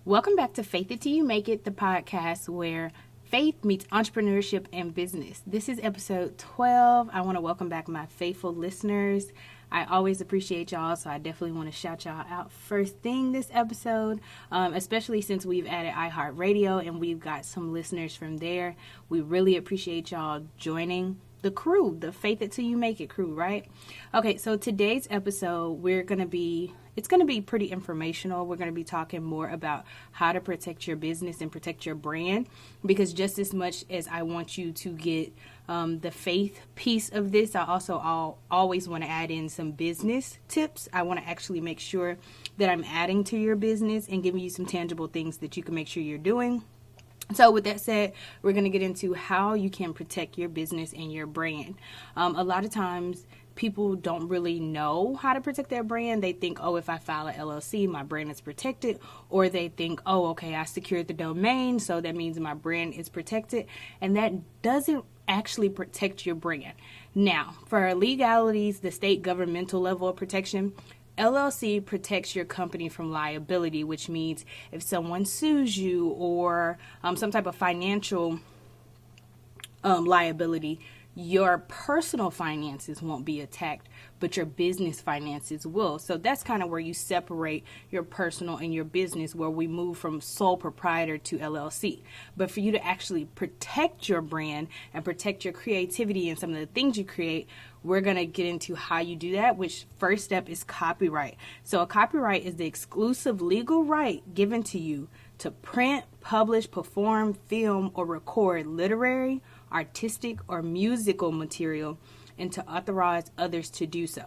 Welcome back to Faith It Till You Make It, the podcast where faith meets entrepreneurship and business. This is episode 12. I want to welcome back my faithful listeners. I always appreciate y'all, so I definitely want to shout y'all out first thing this episode, especially since we've added iHeartRadio and we've got some listeners from there. We really appreciate y'all joining the crew, the Faith It Till You Make It crew, right? Okay, so today's episode, it's going to be pretty informational. We're going to be talking more about how to protect your business and protect your brand, because just as much as I want you to get the faith piece of this, I also always want to add in some business tips. I want to actually make sure that I'm adding to your business and giving you some tangible things that you can make sure you're doing. So with that said, we're going to get into how you can protect your business and your brand. A lot of times people don't really know how to protect their brand. They think, oh, if I file an LLC, my brand is protected. Or they think, oh, okay, I secured the domain, so that means my brand is protected. And that doesn't actually protect your brand. Now, for legalities, the state governmental level of protection, LLC protects your company from liability, which means if someone sues you or some type of financial liability, your personal finances won't be attacked, but your business finances will. So that's kind of where you separate your personal and your business, where we move from sole proprietor to LLC. But for you to actually protect your brand and protect your creativity and some of the things you create, we're going to get into how you do that, which first step is copyright. So a copyright is the exclusive legal right given to you to print, publish, perform, film, or record literary, artistic, or musical material, and to authorize others to do so.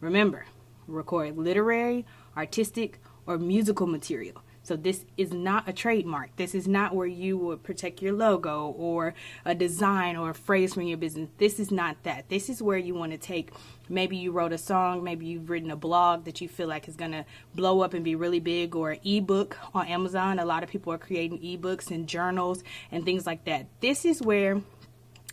Remember, record literary, artistic, or musical material. So this is not a trademark. This is not where you would protect your logo or a design or a phrase from your business. This is not that. This is where you want to take, maybe you wrote a song, maybe you've written a blog that you feel like is going to blow up and be really big, or an ebook on Amazon. A lot of people are creating ebooks and journals and things like that. This is where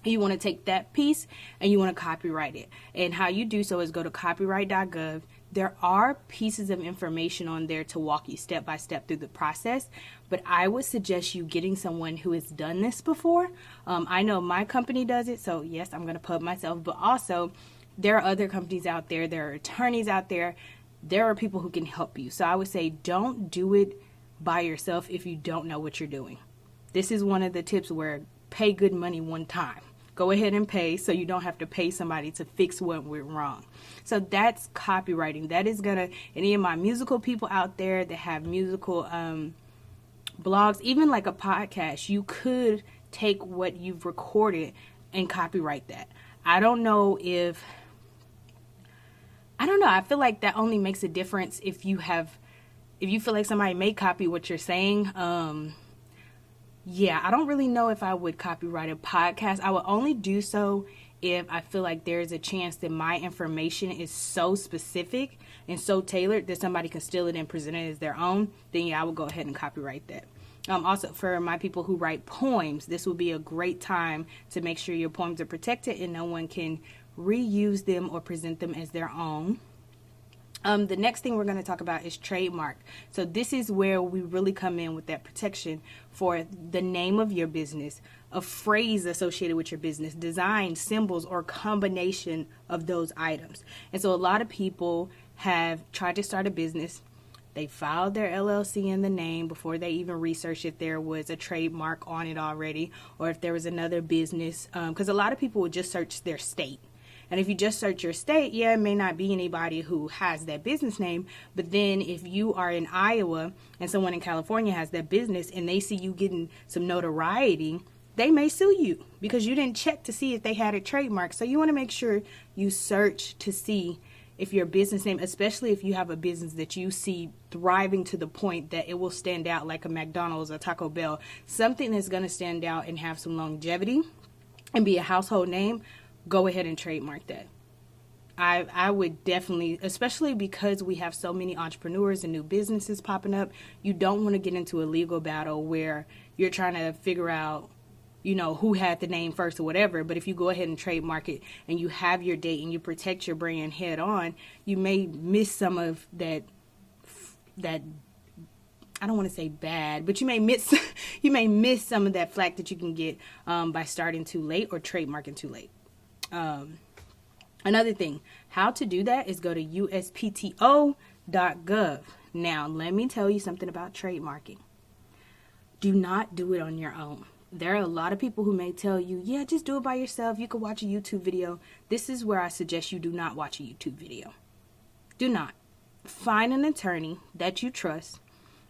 you want to take that piece and you want to copyright it. And how you do so is go to copyright.gov. There are pieces of information on there to walk you step by step through the process, but I would suggest you getting someone who has done this before. I know my company does it, so yes, I'm going to pub myself, but also there are other companies out there, there are attorneys out there, there are people who can help you. So I would say don't do it by yourself if you don't know what you're doing. This is one of the tips where pay good money one time. Go ahead and pay so you don't have to pay somebody to fix what went wrong. So that's copywriting. That is going to, any of my musical people out there that have musical blogs, even like a podcast, you could take what you've recorded and copyright that. I don't know. I feel like that only makes a difference if you feel like somebody may copy what you're saying. Yeah, I don't really know if I would copyright a podcast. I would only do so if I feel like there's a chance that my information is so specific and so tailored that somebody can steal it and present it as their own. Then yeah, I would go ahead and copyright that. Also, for my people who write poems, this would be a great time to make sure your poems are protected and no one can reuse them or present them as their own. The next thing we're going to talk about is trademark. So this is where we really come in with that protection for the name of your business, a phrase associated with your business, design, symbols, or combination of those items. And so a lot of people have tried to start a business. They filed their LLC in the name before they even researched if there was a trademark on it already or if there was another business. Because a lot of people would just search their state. And if you just search your state, yeah, it may not be anybody who has that business name. But then if you are in Iowa and someone in California has that business and they see you getting some notoriety, they may sue you because you didn't check to see if they had a trademark. So you want to make sure you search to see if your business name, especially if you have a business that you see thriving to the point that it will stand out like a McDonald's or Taco Bell, something that's going to stand out and have some longevity and be a household name, go ahead and trademark that. I would definitely, especially because we have so many entrepreneurs and new businesses popping up, you don't want to get into a legal battle where you're trying to figure out, who had the name first or whatever. But if you go ahead and trademark it and you have your date and you protect your brand head on, you may miss some of that I don't want to say bad, but you may miss some of that flack that you can get by starting too late or trademarking too late. Another thing, how to do that is go to uspto.gov. Now, let me tell you something about trademarking. Do not do it on your own. There are a lot of people who may tell you, yeah, just do it by yourself. You can watch a YouTube video. This is where I suggest you do not watch a YouTube video. Do not. Find an attorney that you trust,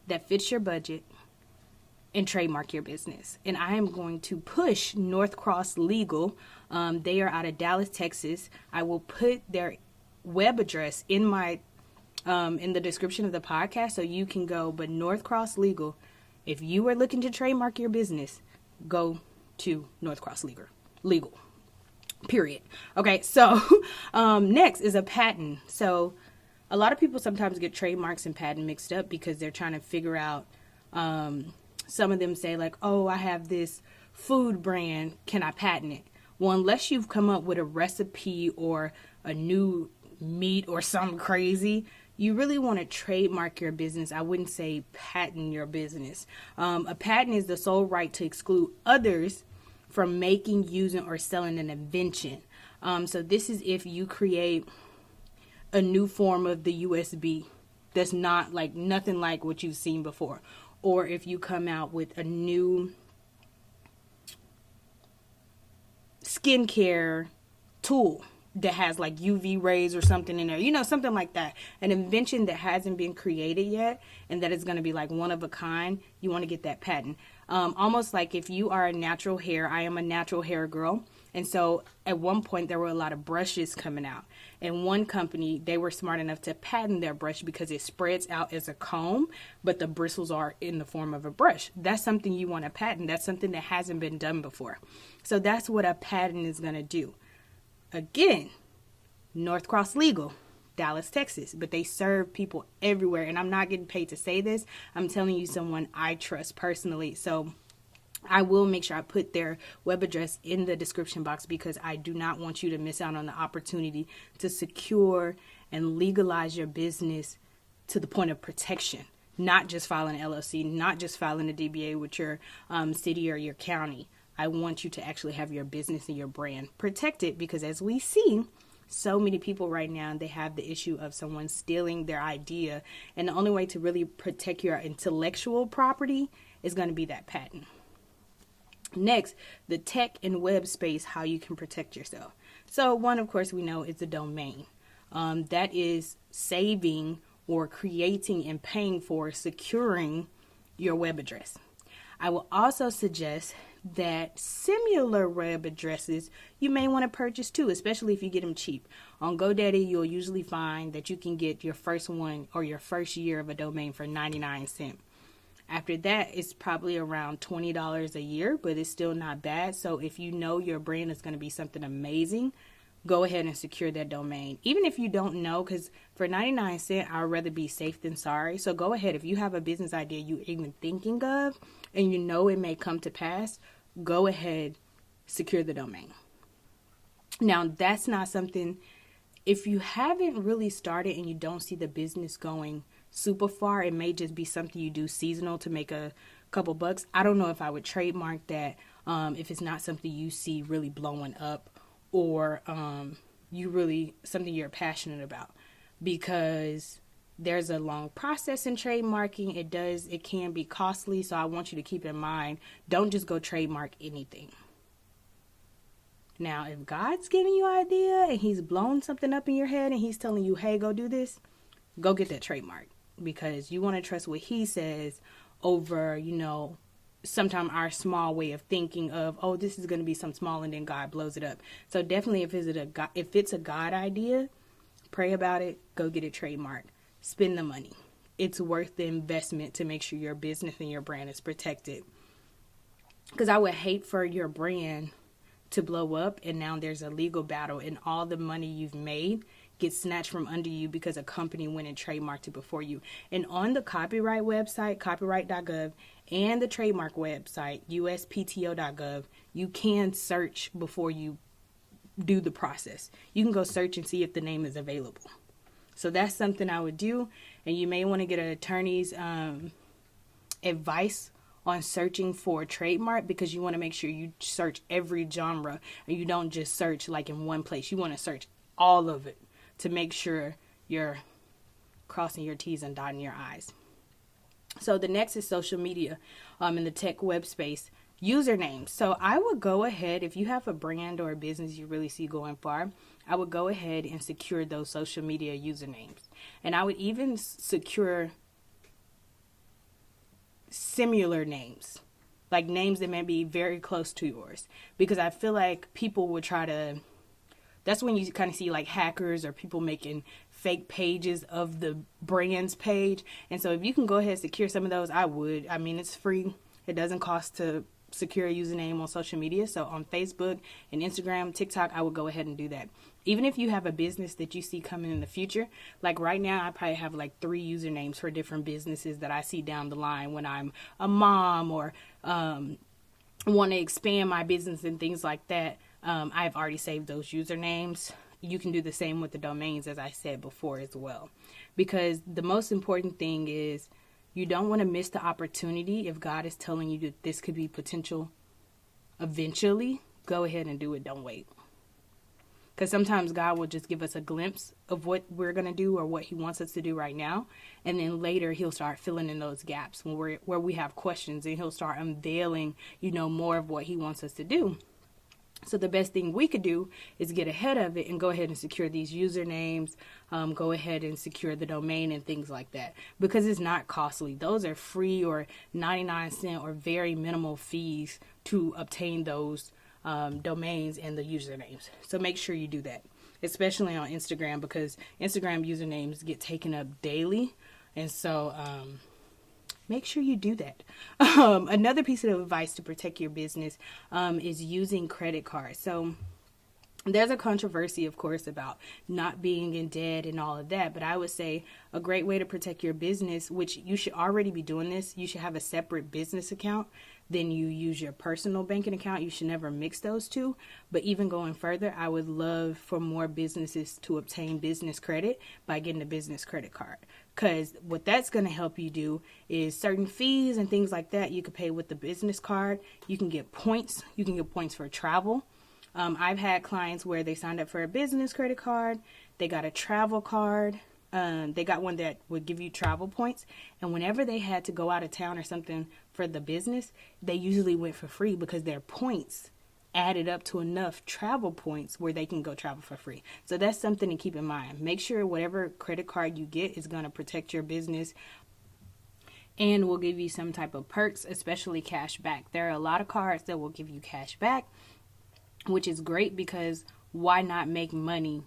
that fits your budget, and trademark your business. And I am going to push North Cross Legal. They are out of Dallas, Texas. I will put their web address in my in the description of the podcast so you can go. But North Cross Legal, if you are looking to trademark your business, go to North Cross Legal. Period. Okay, so next is a patent. So a lot of people sometimes get trademarks and patent mixed up because they're trying to figure out, some of them say like, oh, I have this food brand, can I patent it? Well, unless you've come up with a recipe or a new meat or something crazy, you really want to trademark your business. I wouldn't say patent your business. A patent is the sole right to exclude others from making, using, or selling an invention. So this is if you create a new form of the USB that's not like nothing like what you've seen before, or if you come out with a new skincare tool that has like UV rays or something in there, something like that, an invention that hasn't been created yet and that is going to be like one of a kind, you want to get that patent. Almost like if you are a natural hair, I am a natural hair girl. And so at one point there were a lot of brushes coming out, and one company, they were smart enough to patent their brush because it spreads out as a comb, but the bristles are in the form of a brush. That's something you want to patent. That's something that hasn't been done before. So that's what a patent is going to do. Again, North Cross Legal, Dallas, Texas, but they serve people everywhere. And I'm not getting paid to say this. I'm telling you someone I trust personally. So I will make sure I put their web address in the description box because I do not want you to miss out on the opportunity to secure and legalize your business to the point of protection. Not just filing an LLC, not just filing a DBA with your city or your county. I want you to actually have your business and your brand protected because as we see, so many people right now, they have the issue of someone stealing their idea. And the only way to really protect your intellectual property is going to be that patent. Next, the tech and web space, how you can protect yourself. So one, of course, we know is the domain. That is saving or creating and paying for securing your web address. I will also suggest that similar web addresses you may want to purchase too, especially if you get them cheap. On GoDaddy, you'll usually find that you can get your first one or your first year of a domain for 99 cents. After that, it's probably around $20 a year, but it's still not bad. So if you know your brand is going to be something amazing, go ahead and secure that domain. Even if you don't know, because for 99 cents, I'd rather be safe than sorry. So go ahead. If you have a business idea you're even thinking of and you know it may come to pass, go ahead, secure the domain. Now, that's not something, if you haven't really started and you don't see the business going super far, it may just be something you do seasonal to make a couple bucks. I don't know if I would trademark that if it's not something you see really blowing up or something you're passionate about, because there's a long process in trademarking. It can be costly. So I want you to keep in mind, don't just go trademark anything. Now, if God's giving you an idea and he's blown something up in your head and he's telling you, hey, go do this, go get that trademark, because you want to trust what he says over, sometimes our small way of thinking of, oh, this is going to be something small, and then God blows it up. So definitely if it's a God idea, pray about it, go get it trademarked. Spend the money. It's worth the investment to make sure your business and your brand is protected. Because I would hate for your brand to blow up and now there's a legal battle and all the money you've made gets snatched from under you because a company went and trademarked it before you. And on the copyright website, copyright.gov, and the trademark website, uspto.gov, you can search before you do the process. You can go search and see if the name is available. So that's something I would do. And you may want to get an attorney's advice on searching for a trademark, because you want to make sure you search every genre and you don't just search like in one place. You want to search all of it to make sure you're crossing your T's and dotting your I's. So the next is social media in the tech web space. Usernames. So I would go ahead, if you have a brand or a business you really see going far, I would go ahead and secure those social media usernames. And I would even secure similar names, like names that may be very close to yours, because I feel like people would try to, that's when you kind of see like hackers or people making fake pages of the brand's page. And so if you can go ahead and secure some of those, I would. I mean, it's free. It doesn't cost to secure a username on social media. So on Facebook and Instagram, TikTok, I would go ahead and do that. Even if you have a business that you see coming in the future, like right now, I probably have like 3 usernames for different businesses that I see down the line when I'm a mom or want to expand my business and things like that. I've already saved those usernames. You can do the same with the domains, as I said before as well, because the most important thing is you don't want to miss the opportunity. If God is telling you that this could be potential eventually, go ahead and do it. Don't wait. Because sometimes God will just give us a glimpse of what we're going to do or what he wants us to do right now. And then later he'll start filling in those gaps where we have questions, and he'll start unveiling, more of what he wants us to do. So the best thing we could do is get ahead of it and go ahead and secure these usernames, go ahead and secure the domain and things like that, because it's not costly. Those are free or 99-cent or very minimal fees to obtain those domains and the usernames. So make sure you do that, especially on Instagram, because Instagram usernames get taken up daily. And so make sure you do that. Another piece of advice to protect your business is using credit cards. So there's a controversy, of course, about not being in debt and all of that. But I would say a great way to protect your business, which you should already be doing this, you should have a separate business account. Then you use your personal banking account. You should never mix those two. But even going further, I would love for more businesses to obtain business credit by getting a business credit card. Because what that's going to help you do is certain fees and things like that you can pay with the business card. You can get points. You can get points for travel. I've had clients where they signed up for a business credit card. They got a travel card. They got one that would give you travel points. And whenever they had to go out of town or something for the business, they usually went for free because their points added up to enough travel points where they can go travel for free. So that's something to keep in mind. Make sure whatever credit card you get is going to protect your business and will give you some type of perks, especially cash back. There are a lot of cards that will give you cash back, which is great, because why not make money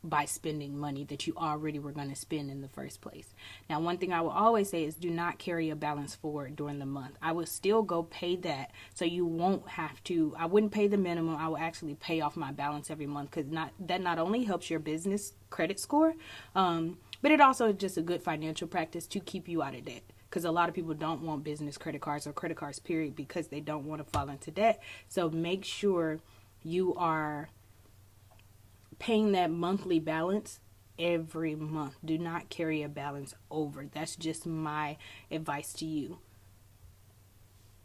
by spending money that you already were going to spend in the first place? Now, one thing I will always say is do not carry a balance forward during the month. I would still go pay that, so you won't have to. I wouldn't pay the minimum. I will actually pay off my balance every month, because that not only helps your business credit score, but it also is just a good financial practice to keep you out of debt. Because a lot of people don't want business credit cards or credit cards, period, because they don't want to fall into debt. So make sure you are paying that monthly balance every month. Do not carry a balance over. That's just my advice to you.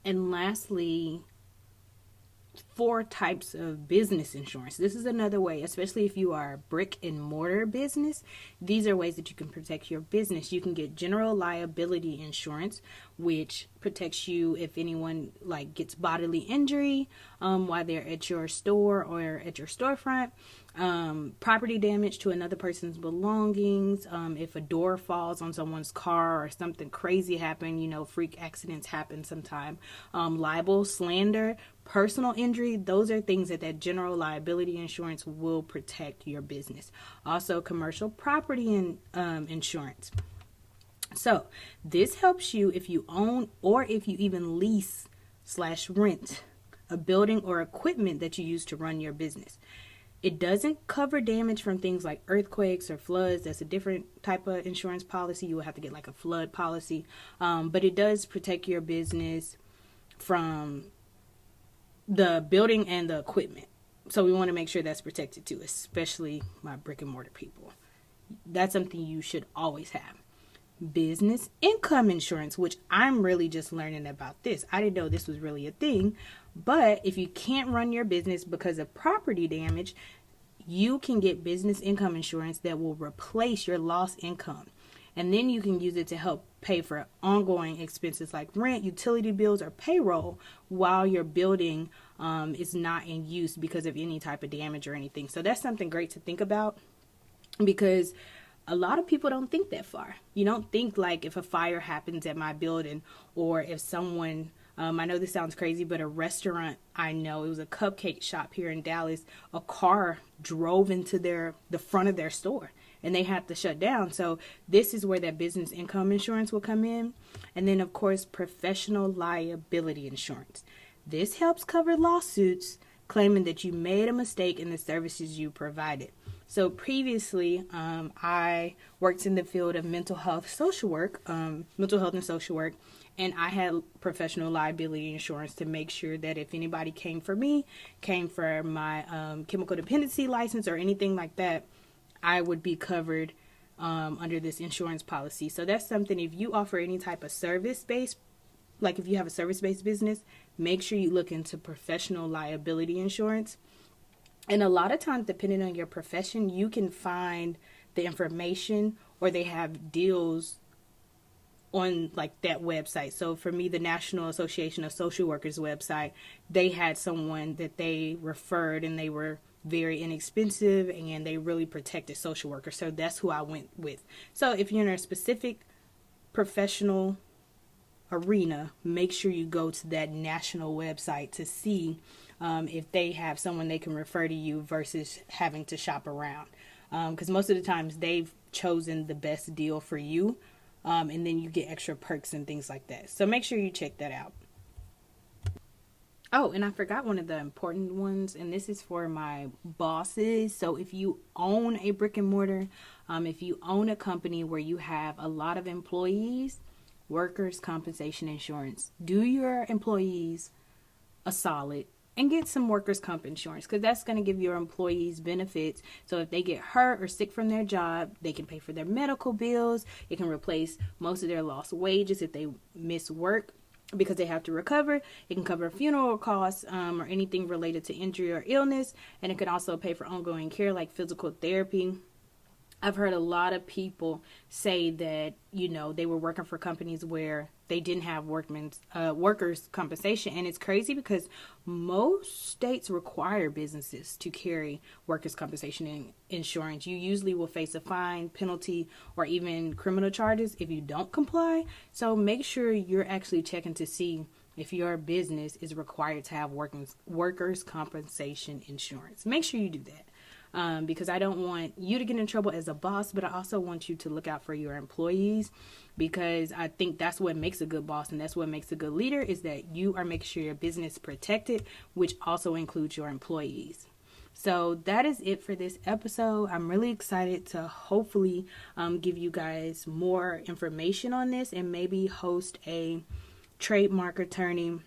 And lastly, 4 types of business insurance. This is another way, especially if you are a brick and mortar business. These are ways that you can protect your business. You can get general liability insurance, which protects you if anyone gets bodily injury while they're at your store or at your storefront. Property damage to another person's belongings. If a door falls on someone's car or something crazy happen, freak accidents happen sometime. Libel, slander, personal injury. Those are things that general liability insurance will protect your business. Also, commercial property insurance. So this helps you if you own or if you even lease/rent a building or equipment that you use to run your business. It doesn't cover damage from things like earthquakes or floods. That's a different type of insurance policy. You will have to get a flood policy. But it does protect your business from the building and the equipment. So we want to make sure that's protected too, especially my brick and mortar people. That's something you should always have. business income insurance, which I'm really just learning about this. I didn't know this was really a thing. But if you can't run your business because of property damage, you can get business income insurance that will replace your lost income. And then you can use it to help pay for ongoing expenses like rent, utility bills, or payroll while your building is not in use because of any type of damage or anything. So that's something great to think about, because a lot of people don't think that far. You don't think like if a fire happens at my building, or if someone, I know this sounds crazy, but a restaurant, I know it was a cupcake shop here in Dallas, a car drove into the front of their store and they had to shut down. So this is where that business income insurance will come in. And then of course, professional liability insurance. This helps cover lawsuits claiming that you made a mistake in the services you provided. So previously, I worked in the field of mental health and social work, and I had professional liability insurance to make sure that if anybody came for me, came for my chemical dependency license or anything like that, I would be covered under this insurance policy. So that's something, if you offer any type of service-based, like if you have a service-based business, make sure you look into professional liability insurance. And a lot of times, depending on your profession, you can find the information, or they have deals on like that website. So for me, the National Association of Social Workers website, they had someone that they referred, and they were very inexpensive and they really protected social workers. So that's who I went with. So if you're in a specific professional arena, make sure you go to that national website to see if they have someone they can refer to you versus having to shop around. Because most of the times they've chosen the best deal for you, and then you get extra perks and things like that. So make sure you check that out. Oh, and I forgot one of the important ones, and this is for my bosses. So if you own a brick and mortar, if you own a company where you have a lot of employees, workers' compensation insurance. Do your employees a solid and get some workers' comp insurance, because that's going to give your employees benefits. So if they get hurt or sick from their job, they can pay for their medical bills. It can replace most of their lost wages if they miss work because they have to recover. It can cover funeral costs or anything related to injury or illness. And it can also pay for ongoing care like physical therapy. I've heard a lot of people say that, they were working for companies where they didn't have workers' compensation. And it's crazy because most states require businesses to carry workers' compensation insurance. You usually will face a fine, penalty, or even criminal charges if you don't comply. So make sure you're actually checking to see if your business is required to have workers' compensation insurance. Make sure you do that. Because I don't want you to get in trouble as a boss, but I also want you to look out for your employees, because I think that's what makes a good boss and that's what makes a good leader, is that you are making sure your business is protected, which also includes your employees. So that is it for this episode. I'm really excited to hopefully give you guys more information on this and maybe host a trademark attorney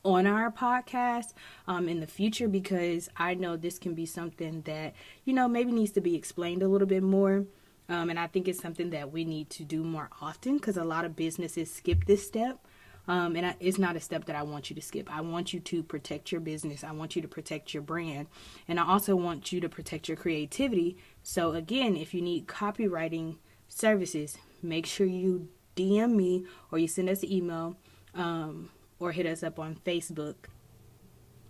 on our podcast in the future, because I know this can be something that, maybe needs to be explained a little bit more. And I think it's something that we need to do more often, because a lot of businesses skip this step. And it's not a step that I want you to skip. I want you to protect your business. I want you to protect your brand. And I also want you to protect your creativity. So again, if you need copywriting services, make sure you DM me or you send us an email. Or hit us up on Facebook,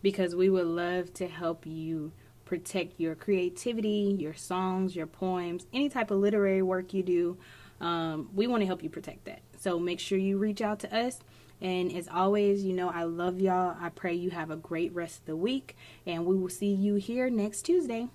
because we would love to help you protect your creativity, your songs, your poems, any type of literary work you do. We want to help you protect that. So make sure you reach out to us. And as always, I love y'all. I pray you have a great rest of the week, and we will see you here next Tuesday.